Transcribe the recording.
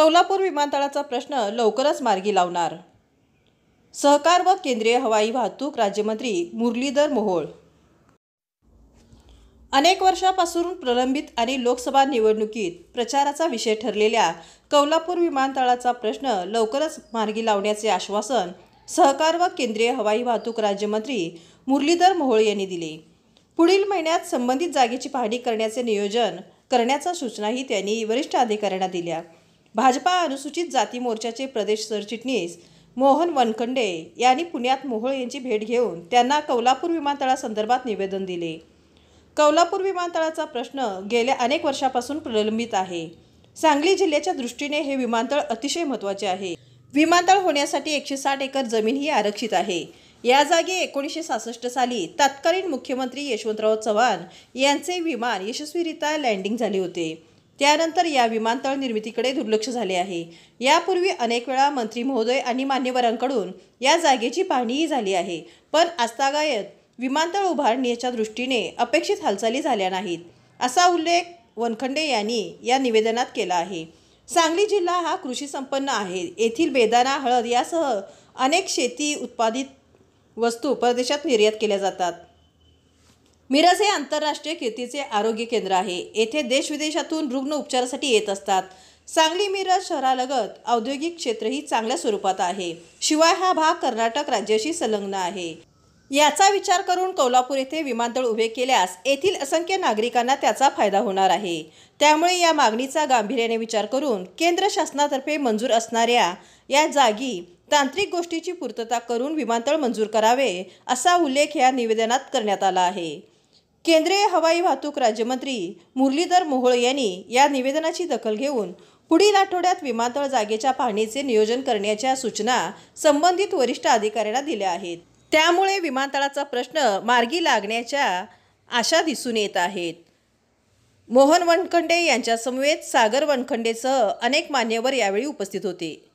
कौलापूर विमानतळाचा प्रश्न लवकरच मार्गी लावणार. सहकार व केंद्रीय हवाई वाहतूक राज्यमंत्री मुरलीधर मोहोळ. अनेक वर्षांपासून प्रलंबित आणि लोकसभा निवडणुकीत प्रचाराचा विषय ठरलेल्या कौलापूर विमानतळाचा प्रश्न लवकरच मार्गी लावण्याचे आश्वासन सहकार व केंद्रीय हवाई वाहतूक राज्यमंत्री मुरलीधर मोहोळ यांनी दिले. पुढील महिन्यात संबंधित जागेची पाहणी करण्याचे नियोजन करण्याच्या सूचनाही त्यांनी वरिष्ठ अधिकाऱ्यांना दिल्या. भाजपा अनुसूचित जाती मोर्चाचे प्रदेश सरचिटणीस मोहन वनखंडे यांनी पुण्यात मोहोळ यांची भेट घेऊन त्यांना कौलापूर विमानतळासंदर्भात निवेदन दिले. कौलापूर विमानतळाचा प्रश्न गेल्या अनेक वर्षांपासून प्रलंबित आहे. सांगली जिल्ह्याच्या दृष्टीने हे विमानतळ अतिशय महत्त्वाचे आहे. विमानतळ होण्यासाठी 160 एकर जमीनही आरक्षित आहे. या जागी 1966 साली तत्कालीन मुख्यमंत्री यशवंतराव चव्हाण यांचे विमान यशस्वीरित्या लँडिंग झाले होते. त्यानंतर या विमानतळ निर्मितीकडे दुर्लक्ष झाले आहे. यापूर्वी अनेक वेळा मंत्री महोदय आणि मान्यवरांकडून या जागेची पाहणीही झाली आहे, पण आजतागायत विमानतळ उभारणीच्या दृष्टीने अपेक्षित हालचाली झाल्या नाहीत, असा उल्लेख वनखंडे यांनी या निवेदनात केला आहे. सांगली जिल्हा हा कृषी संपन्न आहे. येथील बेदाणा, हळद यासह अनेक शेती उत्पादित वस्तू परदेशात निर्यात केल्या जातात. मिरज हे आंतरराष्ट्रीय कीर्तीचे आरोग्य केंद्र आहे. येथे देशविदेशातून रुग्ण उपचारासाठी येत असतात. सांगली मिरज शहरालगत औद्योगिक क्षेत्रही चांगल्या स्वरूपात आहे. शिवाय हा भाग कर्नाटक राज्याशी संलग्न आहे. याचा विचार करून कौलापूर येथे विमानतळ उभे केल्यास येथील असंख्य नागरिकांना त्याचा फायदा होणार आहे. त्यामुळे या मागणीचा गांभीर्याने विचार करून केंद्र शासनातर्फे मंजूर असणाऱ्या या जागी तांत्रिक गोष्टीची पूर्तता करून विमानतळ मंजूर करावे, असा उल्लेख या निवेदनात करण्यात आला आहे. केंद्रीय हवाई वाहतूक राज्यमंत्री मुरलीधर मोहोळ यांनी या निवेदनाची दखल घेऊन पुढील आठवड्यात विमानतळ जागेच्या पाहणीचे नियोजन करण्याच्या सूचना संबंधित वरिष्ठ अधिकाऱ्यांना दिल्या आहेत. त्यामुळे विमानतळाचा प्रश्न मार्गी लागण्याच्या आशा दिसून येत आहेत. मोहन वनखंडे यांच्यासमवेत सागर वनखंडेसह अनेक मान्यवर यावेळी उपस्थित होते.